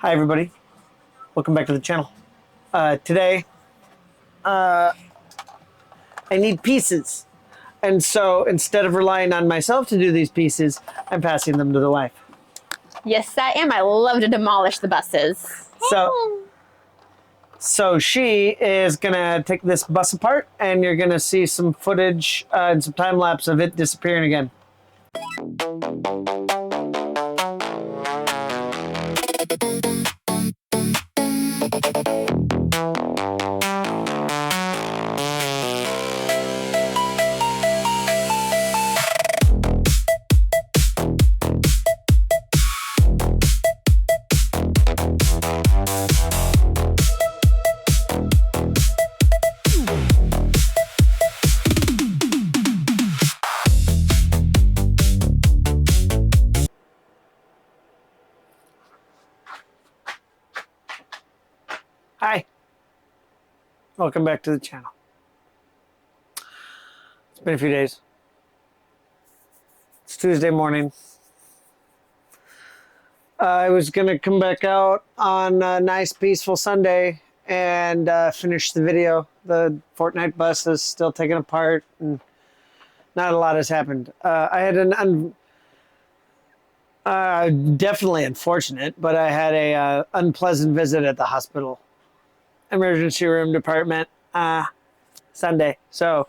Hi everybody, welcome back to the channel. Today, I need pieces. And so instead of relying on myself to do these pieces, I'm passing them to the wife. Yes, I am. I love to demolish the buses. So she is gonna take this bus apart and you're gonna see some footage and some time lapse of it disappearing again. Hi, welcome back to the channel. It's been a few days. It's Tuesday morning. I was gonna come back out on a nice peaceful Sunday and finish the video. The Fortnite bus is still taken apart and not a lot has happened. I had an definitely unfortunate, but I had a unpleasant visit at the hospital. Emergency room department Sunday. So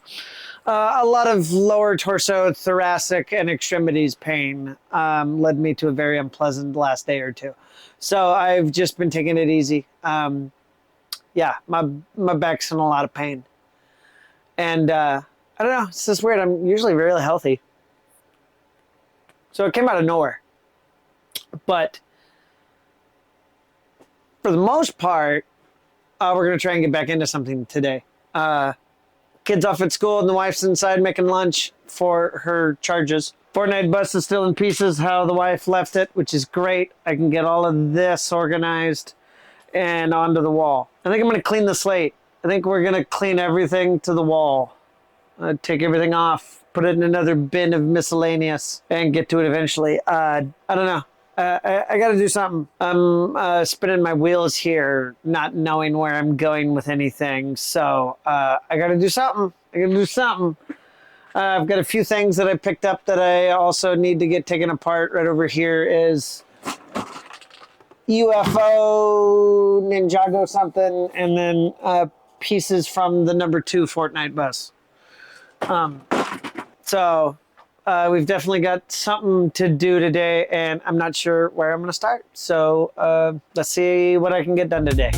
a lot of lower torso, thoracic, and extremities pain led me to a very unpleasant last day or two. So I've just been taking it easy. Yeah, my back's in a lot of pain. And I don't know, it's just weird. I'm usually really healthy. So it came out of nowhere. But for the most part, we're going to try and get back into something today. Kids off at school and the wife's inside making lunch for her charges. Fortnite bus is still in pieces how the wife left it, which is great. I can get all of this organized and onto the wall. I think I'm going to clean the slate. I think we're going to clean everything to the wall. Take everything off, put it in another bin of miscellaneous, and get to it eventually. I don't know. I got to do something. I'm spinning my wheels here, not knowing where I'm going with anything. So I got to do something. I've got a few things that I picked up that I also need to get taken apart. Right over here is UFO, Ninjago something, and then pieces from the #2 Fortnite bus. So we've definitely got something to do today, and I'm not sure where I'm going to start. So let's see what I can get done today.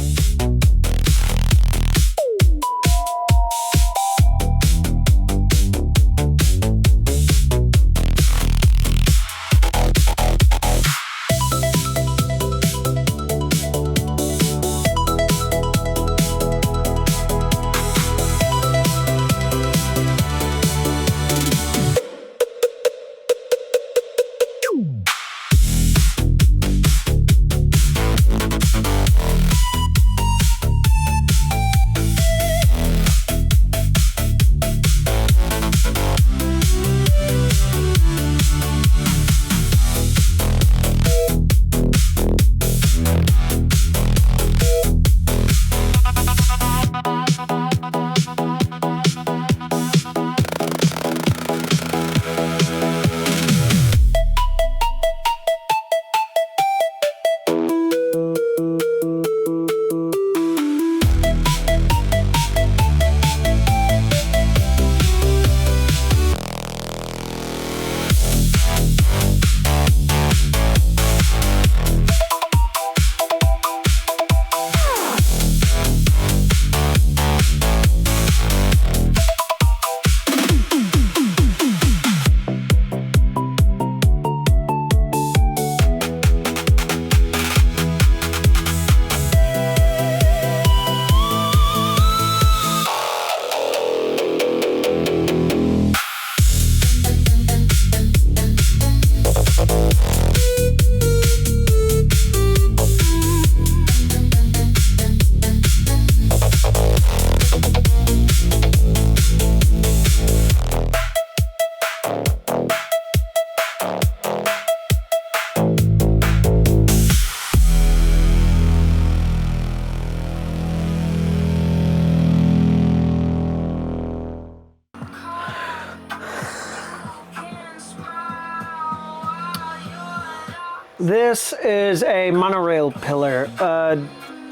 This is a monorail pillar.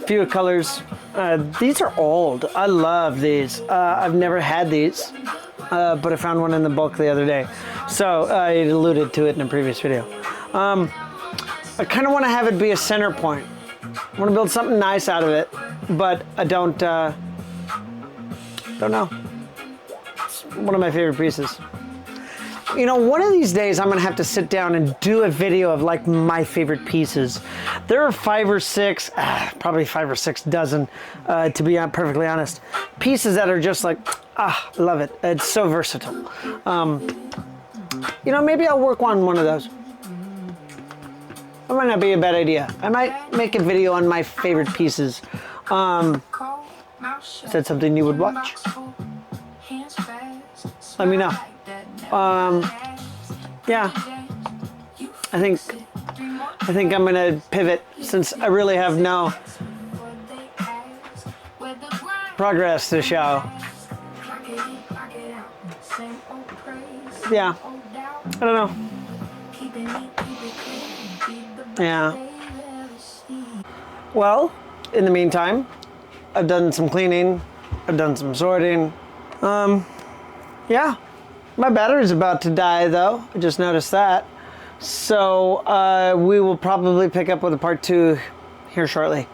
Few colors. These are old. I love these. I've never had these, but I found one in the bulk the other day. So I alluded to it in a previous video. I kind of want to have it be a center point. I want to build something nice out of it, but I don't know. It's one of my favorite pieces. You know, one of these days I'm gonna have to sit down and do a video of like my favorite pieces. There are 5 or 6, probably 5 or 6 dozen, to be perfectly honest, pieces that are just like, love it. It's so versatile. You know, maybe I'll work on one of those. That might not be a bad idea. I might make a video on my favorite pieces. Is that something you would watch? Let me know. Yeah, I think I'm gonna pivot since I really have no progress to show. Yeah, I don't know. Yeah. Well, in the meantime, I've done some cleaning. I've done some sorting. Yeah. My battery's about to die though. I just noticed that. So we will probably pick up with a part 2 here shortly.